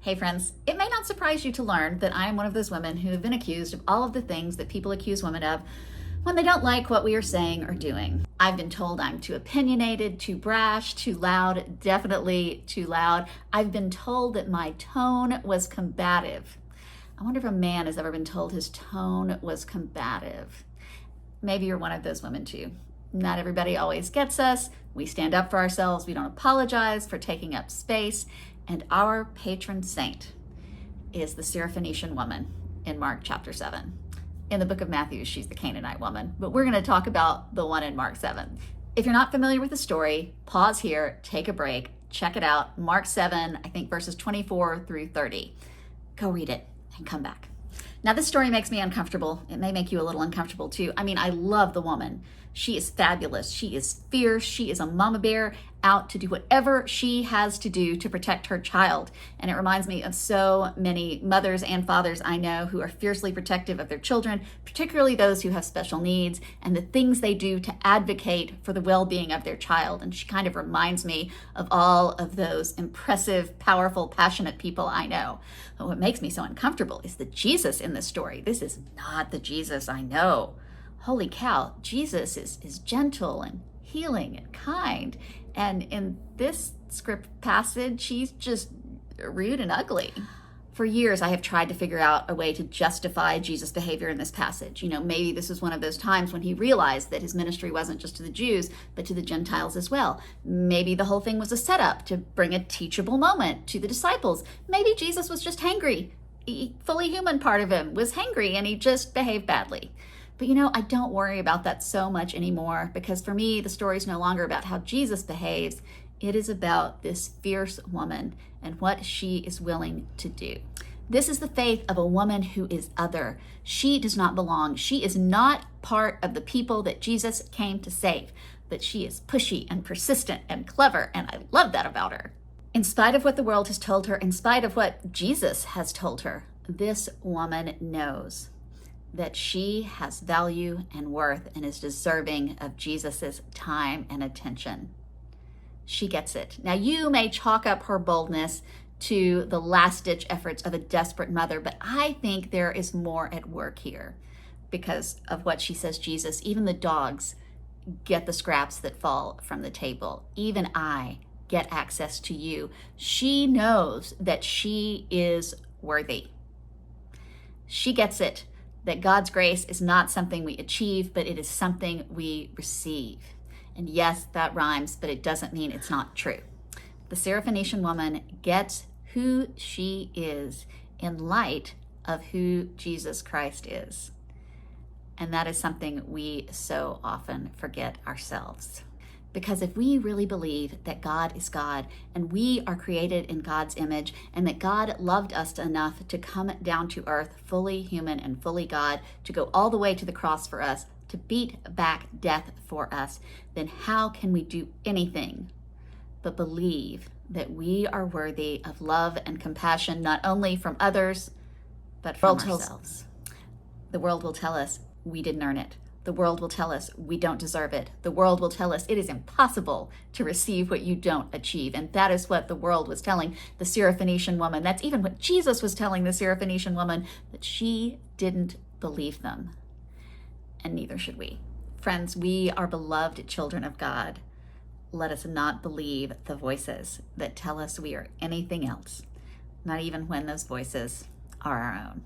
Hey friends, it may not surprise you to learn that I am one of those women who have been accused of all of the things that people accuse women of when they don't like what we are saying or doing. I've been told I'm too opinionated, too brash, too loud, definitely too loud. I've been told that my tone was combative. I wonder if a man has ever been told his tone was combative. Maybe you're one of those women too. Not everybody always gets us. We stand up for ourselves. We don't apologize for taking up space. And our patron saint is the Syrophoenician woman in Mark chapter 7. In the book of Matthew, she's the Canaanite woman, but we're going to talk about the one in Mark 7. If you're not familiar with the story, pause here, take a break, check it out. Mark 7, I think verses 24 through 30. Go read it and come back. Now, this story makes me uncomfortable. It may make you a little uncomfortable too. I mean, I love the woman. She is fabulous. She is fierce. She is a mama bear out to do whatever she has to do to protect her child. And it reminds me of so many mothers and fathers I know who are fiercely protective of their children, particularly those who have special needs, and the things they do to advocate for the well-being of their child. And she kind of reminds me of all of those impressive, powerful, passionate people I know. But what makes me so uncomfortable is the Jesus in this story. This is not the Jesus I know. Holy cow, Jesus is gentle and healing and kind. And in this script passage, he's just rude and ugly. For years, I have tried to figure out a way to justify Jesus' behavior in this passage. You know, maybe this was one of those times when he realized that his ministry wasn't just to the Jews, but to the Gentiles as well. Maybe the whole thing was a setup to bring a teachable moment to the disciples. Maybe Jesus was just hangry. Fully human part of him was hangry and he just behaved badly. But you know, I don't worry about that so much anymore, because for me, the story is no longer about how Jesus behaves. It is about this fierce woman and what she is willing to do. This is the faith of a woman who is other. She does not belong. She is not part of the people that Jesus came to save, but she is pushy and persistent and clever, and I love that about her. In spite of what the world has told her, in spite of what Jesus has told her, this woman knows that she has value and worth and is deserving of Jesus's time and attention. She gets it. Now, you may chalk up her boldness to the last-ditch efforts of a desperate mother, but I think there is more at work here because of what she says, Jesus. Even the dogs get the scraps that fall from the table. Even I get access to you. She knows that she is worthy. She gets it. That God's grace is not something we achieve, but it is something we receive. And yes, that rhymes, but it doesn't mean it's not true. The Syrophoenician woman gets who she is in light of who Jesus Christ is. And that is something we so often forget ourselves. Because if we really believe that God is God and we are created in God's image and that God loved us enough to come down to earth fully human and fully God, to go all the way to the cross for us, to beat back death for us, then how can we do anything but believe that we are worthy of love and compassion, not only from others, but from ourselves? The world will tell us we didn't earn it. The world will tell us we don't deserve it. The world will tell us it is impossible to receive what you don't achieve. And that is what the world was telling the Syrophoenician woman. That's even what Jesus was telling the Syrophoenician woman, but she didn't believe them. And neither should we. Friends, we are beloved children of God. Let us not believe the voices that tell us we are anything else, not even when those voices are our own.